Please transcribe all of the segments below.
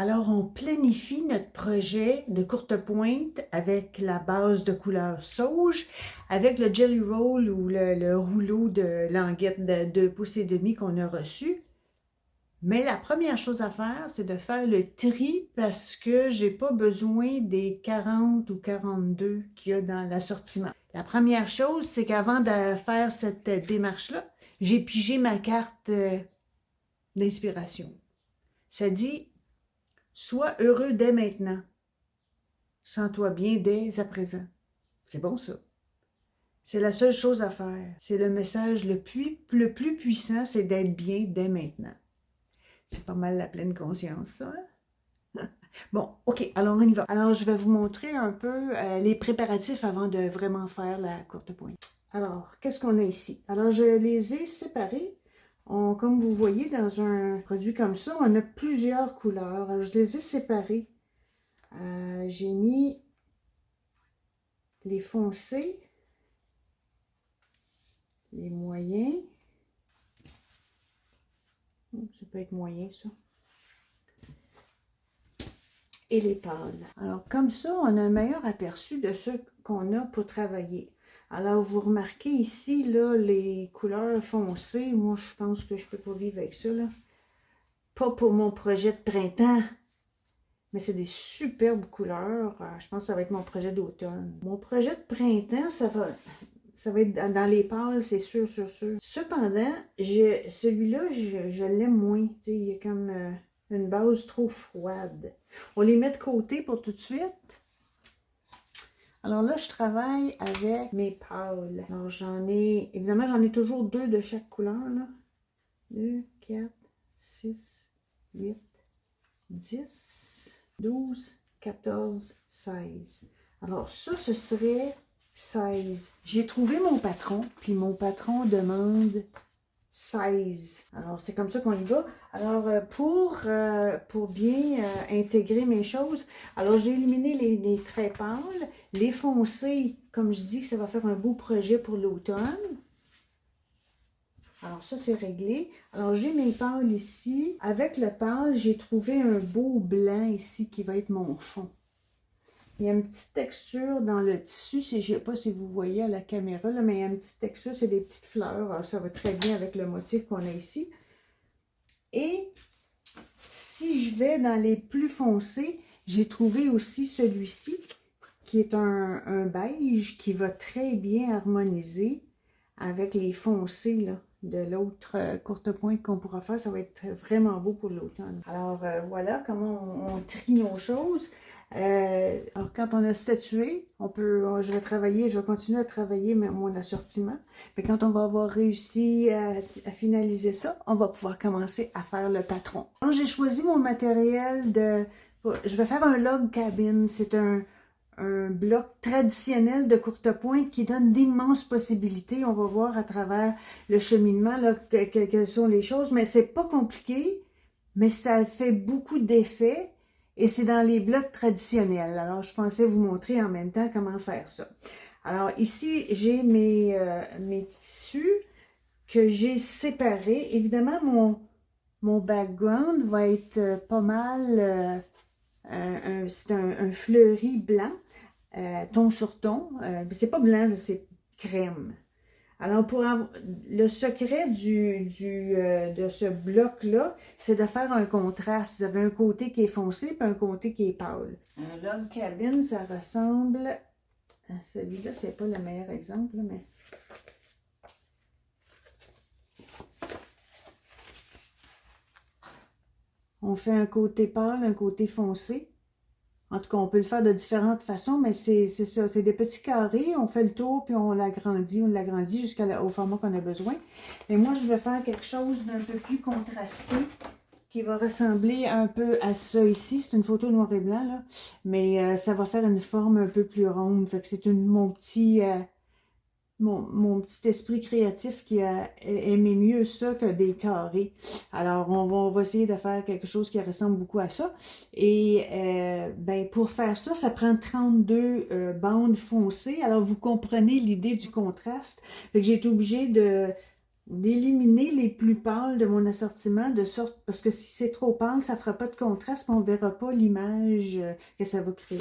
Alors, on planifie notre projet de courte pointe avec la base de couleur sauge, avec le jelly roll ou le rouleau de languette de 2 pouces et demi qu'on a reçu. Mais la première chose à faire, c'est de faire le tri parce que j'ai pas besoin des 40 ou 42 qu'il y a dans l'assortiment. La première chose, c'est qu'avant de faire cette démarche-là, j'ai pigé ma carte d'inspiration. Ça dit sois heureux dès maintenant. Sens-toi bien dès à présent. C'est bon ça. C'est la seule chose à faire. C'est le message le plus puissant, c'est d'être bien dès maintenant. C'est pas mal la pleine conscience, ça. Hein? Bon, OK, alors on y va. Alors, je vais vous montrer un peu les préparatifs avant de vraiment faire la courte pointe. Alors, qu'est-ce qu'on a ici? Alors, je les ai séparés. Comme vous voyez, dans un produit comme ça, on a plusieurs couleurs. Alors, je les ai séparés. J'ai mis les foncés, les moyens. Ça peut être moyen, ça. Et les pâles. Alors, comme ça, on a un meilleur aperçu de ce qu'on a pour travailler. Alors, vous remarquez ici, là, les couleurs foncées. Moi, je pense que je peux pas vivre avec ça, là. Pas pour mon projet de printemps, mais c'est des superbes couleurs. Je pense que ça va être mon projet d'automne. Mon projet de printemps, ça va être dans les pâles, c'est sûr, sûr, sûr. Cependant, celui-là, je l'aime moins. T'sais, il y a comme une base trop froide. On les met de côté pour tout de suite. Alors là, je travaille avec mes pâles. Alors évidemment, j'en ai toujours 2 de chaque couleur, là. 2, 4, 6, 8, 10, 12, 14, 16. Alors ça, ce serait 16. J'ai trouvé mon patron, puis mon patron demande 16. Alors, c'est comme ça qu'on y va. Alors, pour bien intégrer mes choses, alors j'ai éliminé les traits pâles, les foncés, comme je dis, ça va faire un beau projet pour l'automne. Alors, ça, c'est réglé. Alors, j'ai mes pâles ici. Avec le pâle, j'ai trouvé un beau blanc ici qui va être mon fond. Il y a une petite texture dans le tissu, je ne sais pas si vous voyez à la caméra, là, mais il y a une petite texture, c'est des petites fleurs. Alors, ça va très bien avec le motif qu'on a ici. Et si je vais dans les plus foncés, j'ai trouvé aussi celui-ci, qui est un beige qui va très bien harmoniser avec les foncés là, de l'autre courte pointe qu'on pourra faire. Ça va être vraiment beau pour l'automne. Alors, voilà comment on trie nos choses. Alors, quand on a statué, je vais continuer à travailler mon assortiment. Mais quand on va avoir réussi à finaliser ça, on va pouvoir commencer à faire le patron. Quand j'ai choisi mon matériel je vais faire un log cabin. C'est un bloc traditionnel de courte pointe qui donne d'immenses possibilités. On va voir à travers le cheminement là, quelles sont les choses, mais c'est pas compliqué, mais ça fait beaucoup d'effets. Et c'est dans les blocs traditionnels. Alors, je pensais vous montrer en même temps comment faire ça. Alors, ici, j'ai mes tissus que j'ai séparés. Évidemment, mon background va être pas mal... c'est un fleuri blanc, ton sur ton. C'est pas blanc, c'est crème. Alors, le secret de ce bloc-là, c'est de faire un contraste. Vous avez un côté qui est foncé et un côté qui est pâle. Un log cabin, ça ressemble à celui-là. C'est pas le meilleur exemple, mais... On fait un côté pâle, un côté foncé. En tout cas, on peut le faire de différentes façons, mais c'est ça. C'est des petits carrés, on fait le tour, puis on l'agrandit jusqu'au format qu'on a besoin. Et moi, je vais faire quelque chose d'un peu plus contrasté, qui va ressembler un peu à ça ici. C'est une photo noir et blanc, là. Mais ça va faire une forme un peu plus ronde. Fait que c'est mon petit esprit créatif qui a aimé mieux ça que des carrés. Alors, on va essayer de faire quelque chose qui ressemble beaucoup à ça. Et ben pour faire ça, ça prend 32 bandes foncées. Alors, vous comprenez l'idée du contraste. Fait que j'ai été obligée d'éliminer les plus pâles de mon assortiment, de sorte, parce que si c'est trop pâle, ça ne fera pas de contraste, on ne verra pas l'image que ça va créer.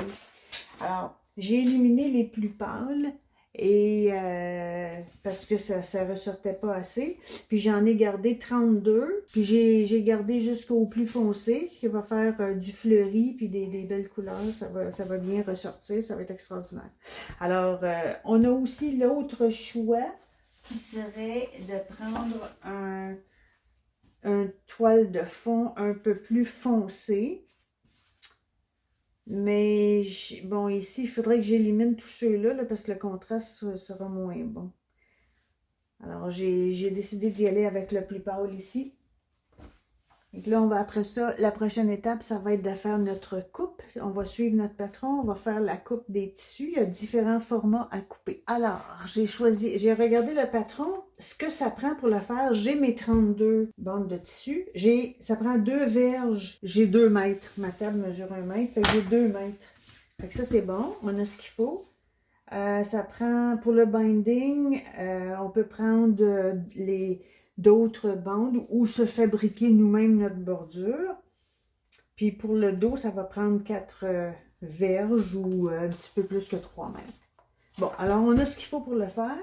Alors, j'ai éliminé les plus pâles et parce que ça ne ressortait pas assez. Puis j'en ai gardé 32. Puis j'ai gardé jusqu'au plus foncé qui va faire du fleuri puis des belles couleurs. Ça va bien ressortir, ça va être extraordinaire. Alors, on a aussi l'autre choix qui serait de prendre un toile de fond un peu plus foncé. Mais, bon, ici, il faudrait que j'élimine tous ceux-là là, parce que le contraste sera moins bon. Alors, j'ai décidé d'y aller avec le plus pâle ici. Et là, on va après ça, la prochaine étape, ça va être de faire notre coupe. On va suivre notre patron, on va faire la coupe des tissus. Il y a différents formats à couper. Alors, j'ai regardé le patron, ce que ça prend pour le faire. J'ai mes 32 bandes de tissu. Ça prend 2 verges. J'ai 2 mètres. Ma table mesure 1 mètre, fait que j'ai 2 mètres. Fait que ça, c'est bon. On a ce qu'il faut. Ça prend, pour le binding, on peut prendre d'autres bandes ou se fabriquer nous-mêmes notre bordure. Puis pour le dos, ça va prendre 4 verges ou un petit peu plus que 3 mètres. Bon, alors on a ce qu'il faut pour le faire.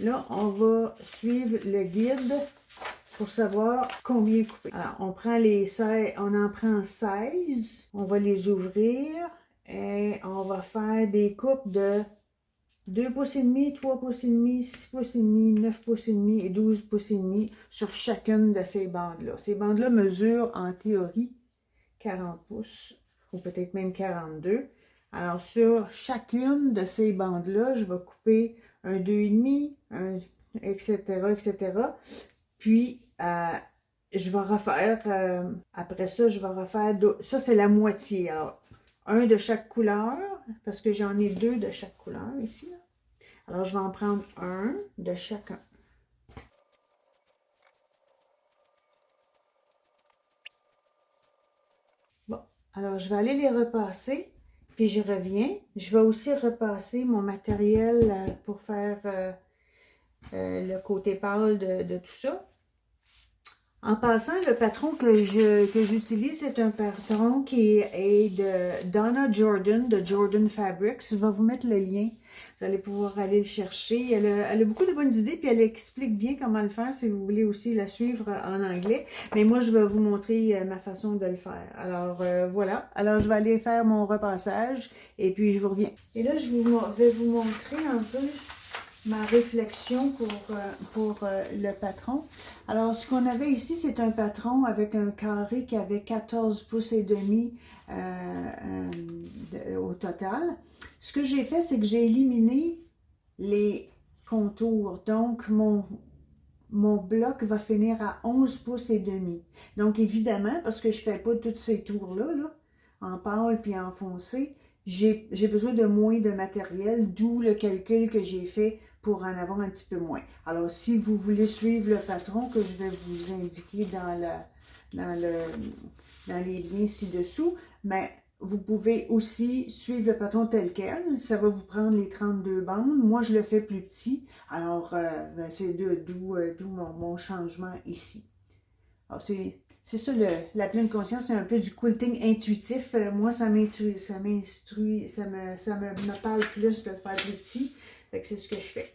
Là, on va suivre le guide pour savoir combien couper. Alors, on en prend 16. On va les ouvrir et on va faire des coupes de 2 pouces et demi, 3 pouces et demi, 6 pouces et demi, 9 pouces et demi et 12 pouces et demi sur chacune de ces bandes-là. Ces bandes-là mesurent en théorie 40 pouces ou peut-être même 42. Alors sur chacune de ces bandes-là, je vais couper un 2,5, etc., etc. Puis je vais refaire, après ça, je vais refaire, ça c'est la moitié. Alors, un de chaque couleur, parce que j'en ai 2 de chaque couleur ici. Là. Alors, je vais en prendre un de chacun. Bon, alors je vais aller les repasser, puis je reviens. Je vais aussi repasser mon matériel pour faire le côté pâle de tout ça. En passant, le patron que j'utilise, c'est un patron qui est de Donna Jordan, de Jordan Fabrics. Je vais vous mettre le lien. Vous allez pouvoir aller le chercher. Elle a beaucoup de bonnes idées, puis elle explique bien comment le faire si vous voulez aussi la suivre en anglais. Mais moi, je vais vous montrer ma façon de le faire. Alors, voilà. Alors, je vais aller faire mon repassage et puis je vous reviens. Et là, je vais vous montrer un peu ma réflexion pour le patron. Alors, ce qu'on avait ici, c'est un patron avec un carré qui avait 14 pouces et demi au total. Ce que j'ai fait, c'est que j'ai éliminé les contours. Donc, mon bloc va finir à 11 pouces et demi. Donc, évidemment, parce que je ne fais pas tous ces tours-là, là, en pâle puis en foncé, j'ai besoin de moins de matériel, d'où le calcul que j'ai fait pour en avoir un petit peu moins. Alors, si vous voulez suivre le patron que je vais vous indiquer dans les liens ci-dessous, mais vous pouvez aussi suivre le patron tel quel. Ça va vous prendre les 32 bandes. Moi, je le fais plus petit. Alors, c'est d'où mon changement ici. Alors, c'est ça, la pleine conscience, c'est un peu du quilting intuitif. Moi, ça me parle plus de le faire plus petit. Fait que c'est ce que je fais.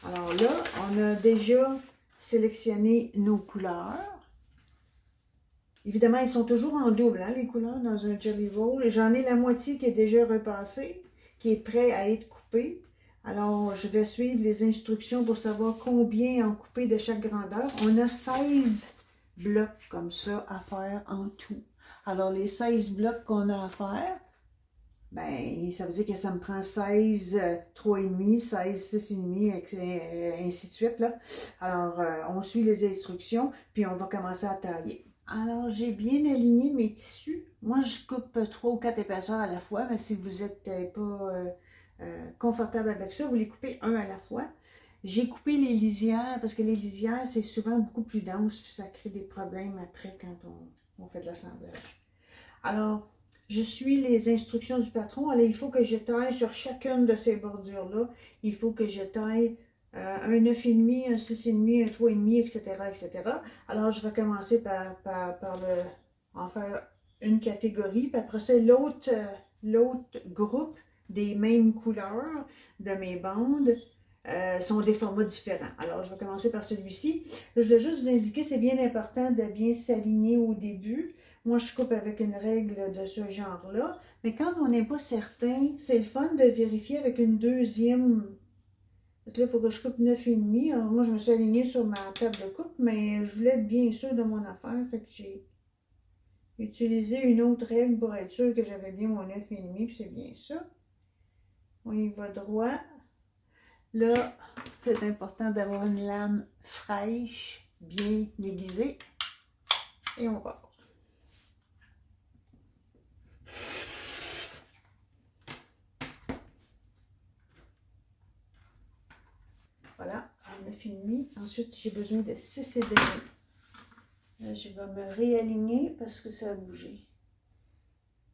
Alors là, on a déjà sélectionné nos couleurs. Évidemment, ils sont toujours en double, hein, les couleurs, dans un Jelly Roll. J'en ai la moitié qui est déjà repassée, qui est prêt à être coupée. Alors, je vais suivre les instructions pour savoir combien en couper de chaque grandeur. On a 16 blocs comme ça à faire en tout. Alors, les 16 blocs qu'on a à faire, ben, ça veut dire que ça me prend 16, 3,5, 16, 6,5, ainsi de suite, là. Alors, on suit les instructions, puis on va commencer à tailler. Alors, j'ai bien aligné mes tissus. Moi, je coupe 3 ou 4 épaisseurs à la fois, mais si vous n'êtes pas confortable avec ça, vous les coupez un à la fois. J'ai coupé les lisières, parce que les lisières, c'est souvent beaucoup plus dense, puis ça crée des problèmes après quand on fait de l'assemblage. Alors, je suis les instructions du patron. Alors, il faut que je taille sur chacune de ces bordures-là. Il faut que je taille un 9,5, un 6,5, un 3,5, etc., etc. Alors, je vais commencer en faire une catégorie, puis après ça, l'autre groupe des mêmes couleurs de mes bandes sont des formats différents. Alors, je vais commencer par celui-ci. Je voulais juste vous indiquer, c'est bien important de bien s'aligner au début. Moi, je coupe avec une règle de ce genre-là. Mais quand on n'est pas certain, c'est le fun de vérifier avec une deuxième. Parce que là, il faut que je coupe 9,5. Alors, moi, je me suis alignée sur ma table de coupe, mais je voulais être bien sûre de mon affaire. Fait que j'ai utilisé une autre règle pour être sûre que j'avais bien mon 9,5, puis c'est bien ça. On y va droit. Là, c'est important d'avoir une lame fraîche, bien aiguisée. Et on part. Voilà, 9,5. Ensuite, j'ai besoin de 6,5. Là, je vais me réaligner parce que ça a bougé.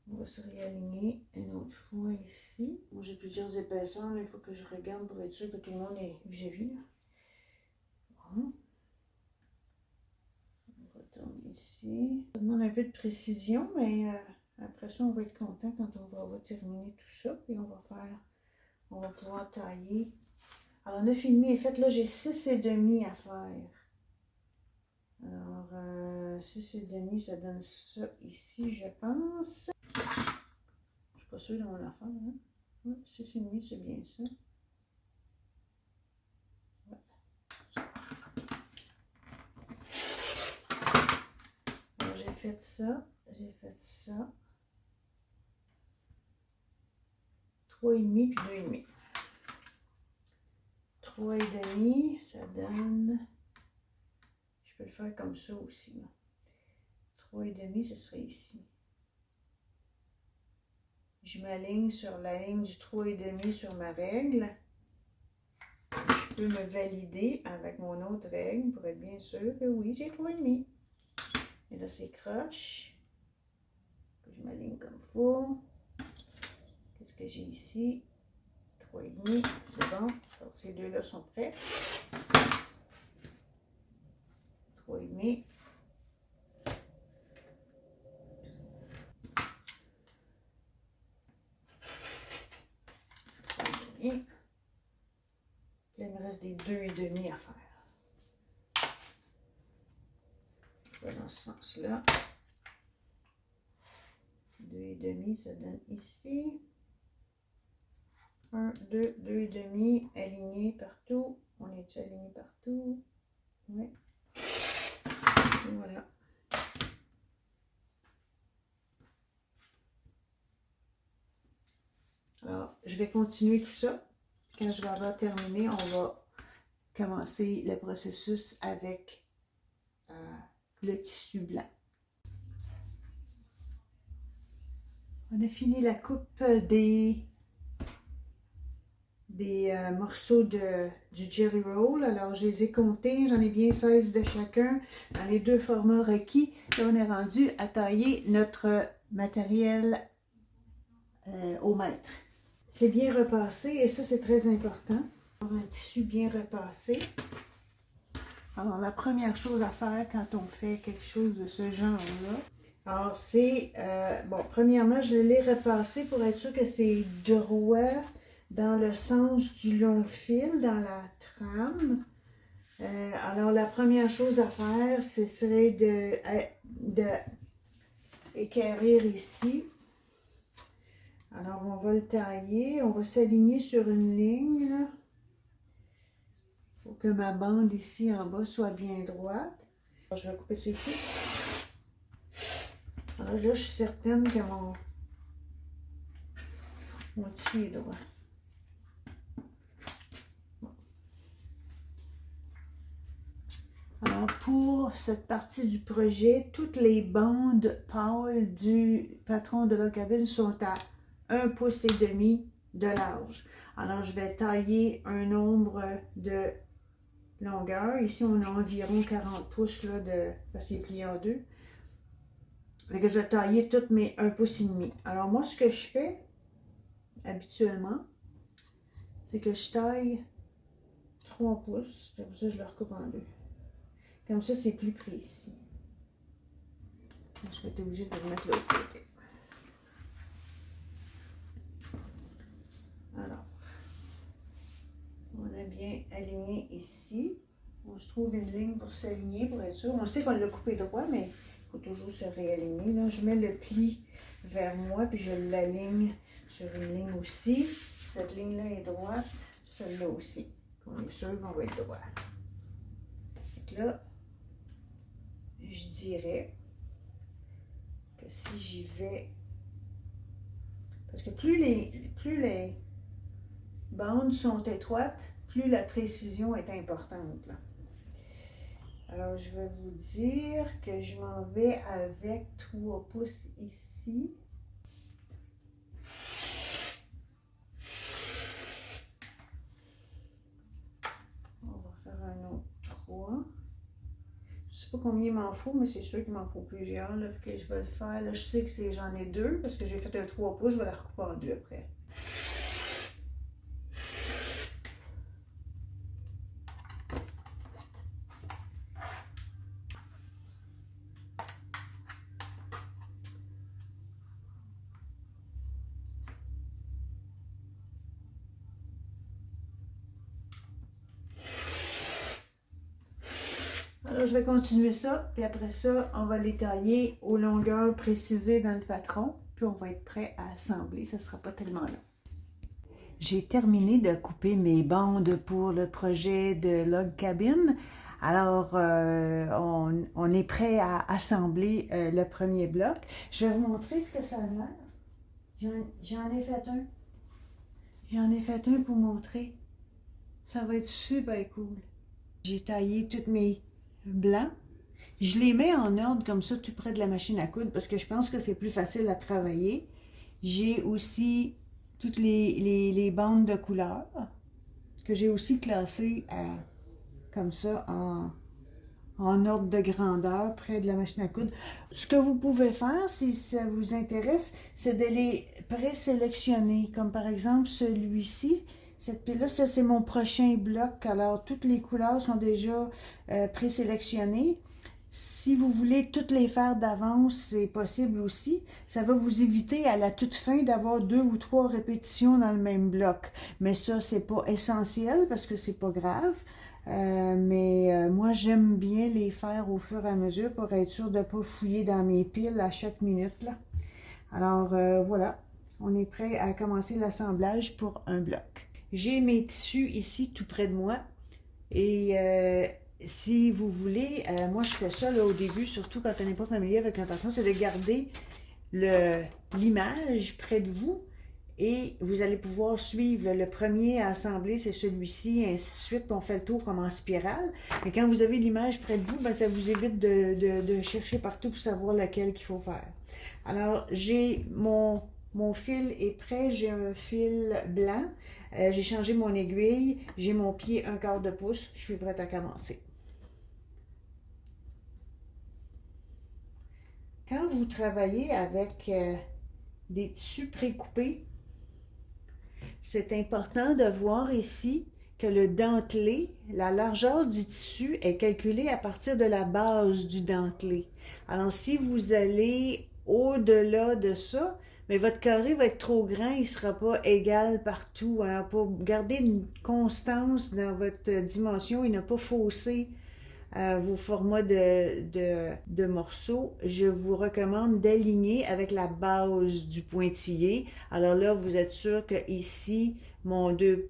On va se réaligner une autre fois ici. Moi, j'ai plusieurs épaisseurs, mais il faut que je regarde pour être sûr que tout le monde est vis-à-vis. Bon. On retourne ici. Ça demande un peu de précision, mais après ça, on va être content quand on va avoir terminé tout ça. Puis on va pouvoir tailler. Alors, 9,5 est fait. Là, j'ai 6,5 à faire. Alors, 6,5, ça donne ça ici, je pense. Je suis pas sûre de mon affaire. Hein? Ouais, 6,5, c'est bien ça. Ouais. Alors, j'ai fait ça. J'ai fait ça. 3,5 puis 2,5. 3,5, ça donne. Je peux le faire comme ça aussi. 3,5, ce serait ici. Je m'aligne sur la ligne du 3,5 sur ma règle. Je peux me valider avec mon autre règle pour être bien sûr que oui, j'ai 3,5. Et là, c'est croche. Je m'aligne comme il faut. Qu'est-ce que j'ai ici? 3,5, c'est bon. Donc, ces deux-là sont prêts. 3,5. Et là, il me reste des 2,5 à faire. Je vais dans ce sens-là. 2,5, ça donne ici. 1, 2, 2,5, aligné partout. On est aligné partout? Oui. Et voilà. Alors, je vais continuer tout ça. Quand je vais avoir terminé, on va commencer le processus avec le tissu blanc. On a fini la coupe des morceaux du Jelly Roll. Alors, je les ai comptés. J'en ai bien 16 de chacun dans les deux formats requis. Là, on est rendu à tailler notre matériel au mètre. C'est bien repassé et ça, c'est très important. Avoir un tissu bien repassé. Alors, la première chose à faire quand on fait quelque chose de ce genre-là, alors c'est, bon, premièrement, je l'ai repassé pour être sûr que c'est droit dans le sens du long fil, dans la trame. Alors, la première chose à faire, ce serait de équerrir ici. Alors, on va le tailler, on va s'aligner sur une ligne, là, pour que ma bande ici en bas soit bien droite. Alors, je vais couper ça ici. Alors là, je suis certaine que mon tissu est droit. Alors, pour cette partie du projet, toutes les bandes pâles du patron de Lockable sont à 1,5 pouce de large. Alors, je vais tailler un nombre de longueur. Ici, on a environ 40 pouces là, parce qu'il est plié en deux. Fait que je vais tailler toutes mes 1,5 pouce. Alors, moi, ce que je fais habituellement, c'est que je taille 3 pouces, puis après ça, je le recoupe en 2. Comme ça, c'est plus précis. Je vais être obligée de le mettre de l'autre côté. Alors, on a bien aligné ici. On se trouve une ligne pour s'aligner, pour être sûr. On sait qu'on l'a coupé droit, mais il faut toujours se réaligner. Là, je mets le pli vers moi, puis je l'aligne sur une ligne aussi. Cette ligne-là est droite, celle-là aussi. On est sûr qu'on va être droit. Donc là, je dirais que si j'y vais, parce que plus les bandes sont étroites, plus la précision est importante, là. Alors, je vais vous dire que je m'en vais avec 3 pouces ici. On va faire un autre 3. Je sais pas combien il m'en faut, mais c'est sûr qu'il m'en faut plusieurs. Là, que je vais le faire. Là, je sais que j'en ai 2 parce que j'ai fait un 3 pouces. Je vais la recouper en 2 après. Alors, je vais continuer ça, puis après ça, on va les tailler aux longueurs précisées dans le patron, puis on va être prêt à assembler, ça ne sera pas tellement long. J'ai terminé de couper mes bandes pour le projet de log cabin. Alors, on est prêt à assembler le premier bloc. Je vais vous montrer ce que ça a l'air. J'en ai fait un. J'en ai fait un pour montrer. Ça va être super cool. J'ai taillé toutes mes blancs. Je les mets en ordre comme ça, tout près de la machine à coudre, parce que je pense que c'est plus facile à travailler. J'ai aussi toutes les bandes de couleurs que j'ai aussi classées comme ça en ordre de grandeur près de la machine à coudre. Ce que vous pouvez faire, si ça vous intéresse, c'est de les présélectionner, comme par exemple celui-ci. Cette pile-là, ça c'est mon prochain bloc. Alors, toutes les couleurs sont déjà présélectionnées. Si vous voulez toutes les faire d'avance, c'est possible aussi. Ça va vous éviter à la toute fin d'avoir 2 ou 3 répétitions dans le même bloc. Mais ça, c'est pas essentiel parce que c'est pas grave. Moi, j'aime bien les faire au fur et à mesure pour être sûr de ne pas fouiller dans mes piles à chaque minute, là. Alors, voilà. On est prêt à commencer l'assemblage pour un bloc. J'ai mes tissus ici tout près de moi et si vous voulez, moi je fais ça là, au début, surtout quand on n'est pas familier avec un patron, c'est de garder l'image près de vous et vous allez pouvoir suivre. Le premier à assembler, c'est celui-ci, et ainsi de suite, puis on fait le tour comme en spirale. Mais quand vous avez l'image près de vous, ben, ça vous évite de chercher partout pour savoir lequel qu'il faut faire. Alors, j'ai mon fil est prêt, j'ai un fil blanc, j'ai changé mon aiguille, j'ai mon pied 1/4 de pouce, je suis prête à commencer. Quand vous travaillez avec des tissus précoupés, c'est important de voir ici que le dentelé, la largeur du tissu est calculée à partir de la base du dentelé. Alors, si vous allez au-delà de ça, mais votre carré va être trop grand, il ne sera pas égal partout. Alors, pour garder une constance dans votre dimension et ne pas fausser vos formats de morceaux, je vous recommande d'aligner avec la base du pointillé. Alors là, vous êtes sûr que ici, mon 2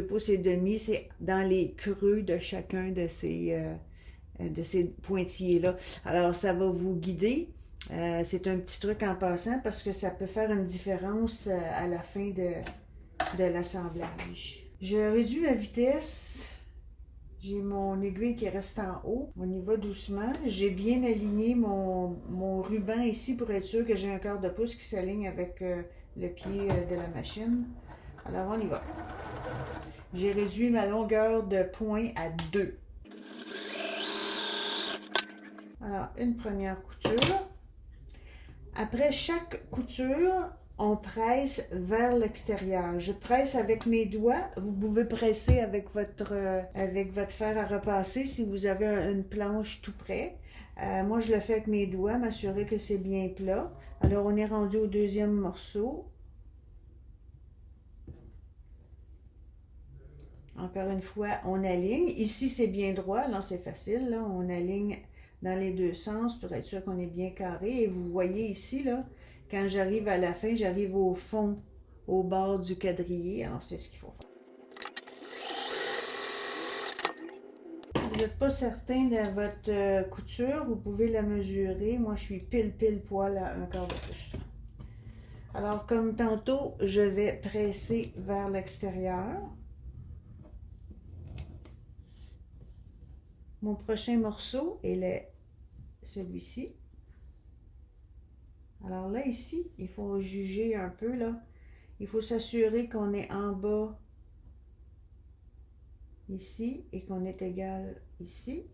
pouces et demi, c'est dans les creux de chacun de ces pointillés-là. Alors, ça va vous guider. C'est un petit truc en passant parce que ça peut faire une différence à la fin de l'assemblage. Je réduis la vitesse. J'ai mon aiguille qui reste en haut. On y va doucement. J'ai bien aligné mon ruban ici pour être sûr que j'ai 1/4 de pouce qui s'aligne avec le pied de la machine. Alors, on y va. J'ai réduit ma longueur de point à 2. Alors, une première couture. Après chaque couture, on presse vers l'extérieur. Je presse avec mes doigts. Vous pouvez presser avec votre fer à repasser si vous avez une planche tout près. Moi, je le fais avec mes doigts, m'assurer que c'est bien plat. Alors, on est rendu au deuxième morceau. Encore une fois, on aligne. Ici, c'est bien droit. Là, c'est facile. Là. On aligne dans les deux sens pour être sûr qu'on est bien carré. Et vous voyez ici, là, quand j'arrive à la fin, j'arrive au fond, au bord du quadrillé. Alors, c'est ce qu'il faut faire. Si vous n'êtes pas certain de votre couture, vous pouvez la mesurer. Moi, je suis pile poil à un quart de pouce. Alors, comme tantôt, je vais presser vers l'extérieur. Mon prochain morceau est celui-ci. Alors là, ici, il faut juger un peu, là. Il faut s'assurer qu'on est en bas ici et qu'on est égal ici.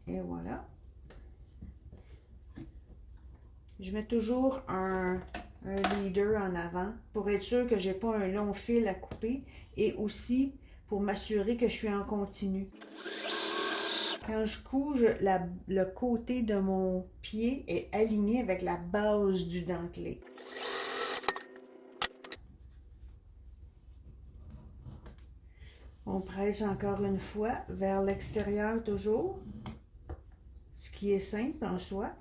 Et voilà. Je mets toujours un leader en avant pour être sûr que j'ai pas un long fil à couper et aussi pour m'assurer que je suis en continu. Quand je couds, le côté de mon pied est aligné avec la base du dentelé. On presse encore une fois vers l'extérieur toujours, ce qui est simple en soi.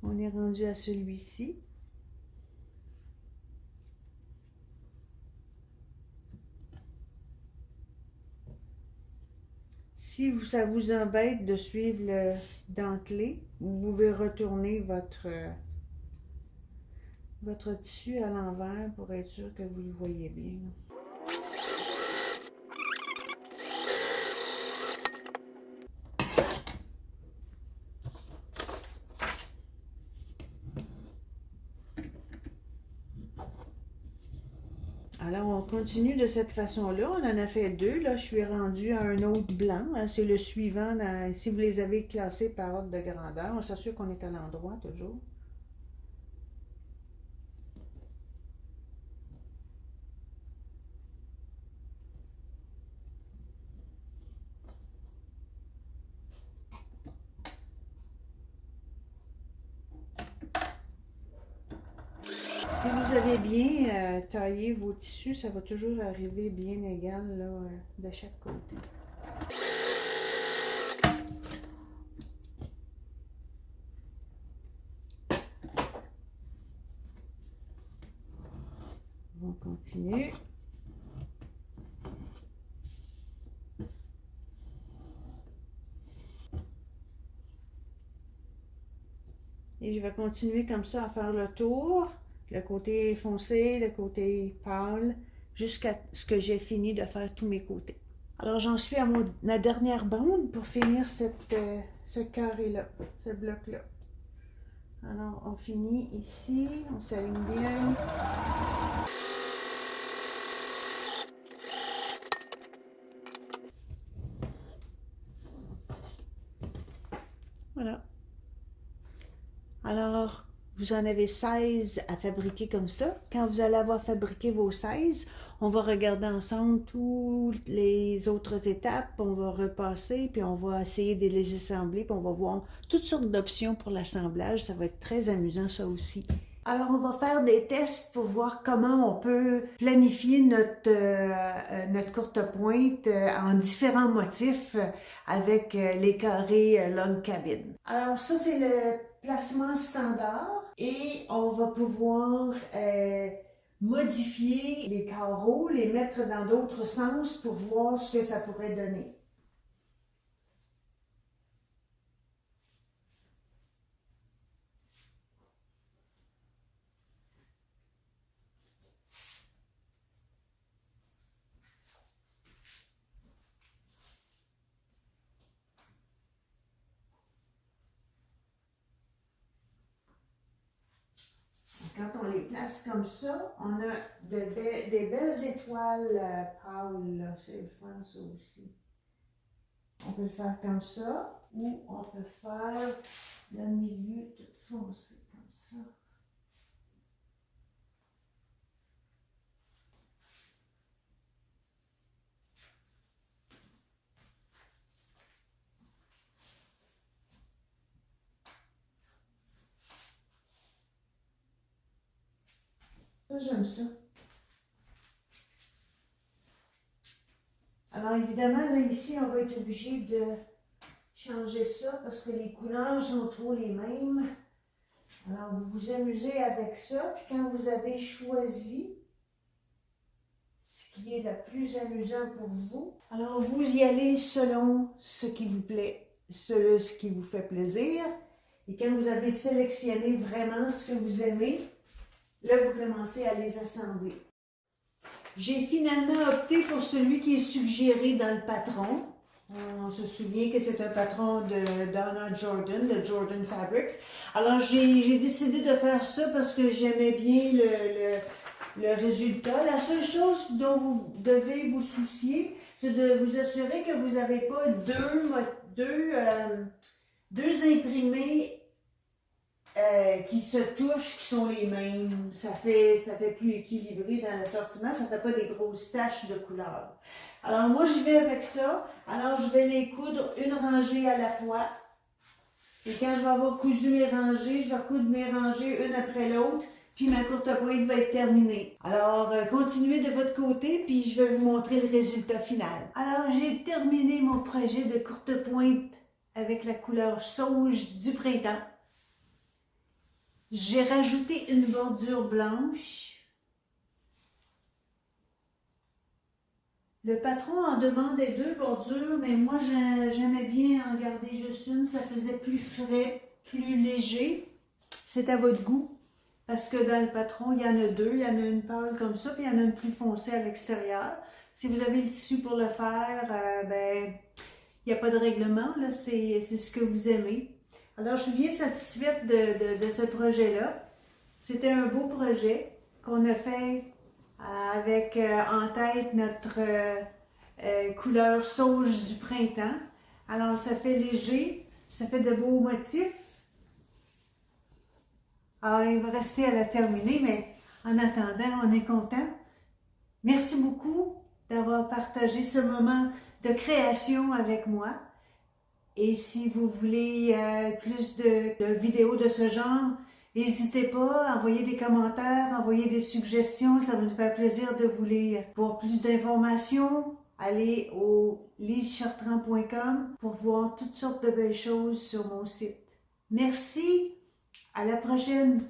On est rendu à celui-ci. Si ça vous embête de suivre le dentelé, vous pouvez retourner votre tissu à l'envers pour être sûr que vous le voyez bien. Alors, on continue de cette façon-là. On en a fait deux. Là, je suis rendue à un autre blanc. C'est le suivant. Si vous les avez classés par ordre de grandeur, on s'assure qu'on est à l'endroit toujours. Si vous avez bien taillé vos tissus, ça va toujours arriver bien égal là, de chaque côté. On continue. Et je vais continuer comme ça à faire le tour. Le côté foncé, le côté pâle, jusqu'à ce que j'ai fini de faire tous mes côtés. Alors j'en suis à ma dernière bande pour finir ce carré-là, ce bloc-là. Alors on finit ici, on s'aligne bien. Voilà. Alors, vous en avez 16 à fabriquer comme ça. Quand vous allez avoir fabriqué vos 16, on va regarder ensemble toutes les autres étapes, on va repasser, puis on va essayer de les assembler, puis on va voir toutes sortes d'options pour l'assemblage. Ça va être très amusant, ça aussi. Alors, on va faire des tests pour voir comment on peut planifier notre courte pointe en différents motifs avec les carrés log cabin. Alors, ça, c'est le placement standard et on va pouvoir modifier les carreaux, les mettre dans d'autres sens pour voir ce que ça pourrait donner. Quand on les place comme ça, on a des belles étoiles pâles. C'est le fun, ça aussi. On peut le faire comme ça, ou on peut faire le milieu tout foncé, comme ça. Ça, j'aime ça. Alors, évidemment, là, ici, on va être obligé de changer ça parce que les couleurs sont trop les mêmes. Alors, vous vous amusez avec ça. Puis quand vous avez choisi ce qui est le plus amusant pour vous, alors vous y allez selon ce qui vous plaît, ce qui vous fait plaisir. Et quand vous avez sélectionné vraiment ce que vous aimez, là, vous commencez à les assembler. J'ai finalement opté pour celui qui est suggéré dans le patron. On se souvient que c'est un patron de Donna Jordan, de Jordan Fabrics. Alors, j'ai décidé de faire ça parce que j'aimais bien le résultat. La seule chose dont vous devez vous soucier, c'est de vous assurer que vous n'avez pas deux imprimés qui se touchent, qui sont les mêmes. Ça fait plus équilibré dans l'assortiment, ça ne fait pas des grosses taches de couleur. Alors moi, je vais avec ça. Alors, je vais les coudre une rangée à la fois. Et quand je vais avoir cousu mes rangées, je vais coudre mes rangées une après l'autre. Puis ma courte pointe va être terminée. Alors, continuez de votre côté, puis je vais vous montrer le résultat final. Alors, j'ai terminé mon projet de courte pointe avec la couleur sauge du printemps. J'ai rajouté une bordure blanche. Le patron en demandait deux bordures, mais moi j'aimais bien en garder juste une. Ça faisait plus frais, plus léger. C'est à votre goût. Parce que dans le patron, il y en a deux. Il y en a une pâle comme ça, puis il y en a une plus foncée à l'extérieur. Si vous avez le tissu pour le faire, ben, il n'y a pas de règlement. Là, c'est ce que vous aimez. Alors, je suis bien satisfaite de ce projet-là. C'était un beau projet qu'on a fait avec en tête notre couleur sauge du printemps. Alors, ça fait léger, ça fait de beaux motifs. Alors, il va rester à la terminer, mais en attendant, on est content. Merci beaucoup d'avoir partagé ce moment de création avec moi. Et si vous voulez plus de vidéos de ce genre, n'hésitez pas à envoyer des commentaires, envoyer des suggestions, ça va nous faire plaisir de vous lire. Pour plus d'informations, allez au lisechartrand.com pour voir toutes sortes de belles choses sur mon site. Merci, à la prochaine!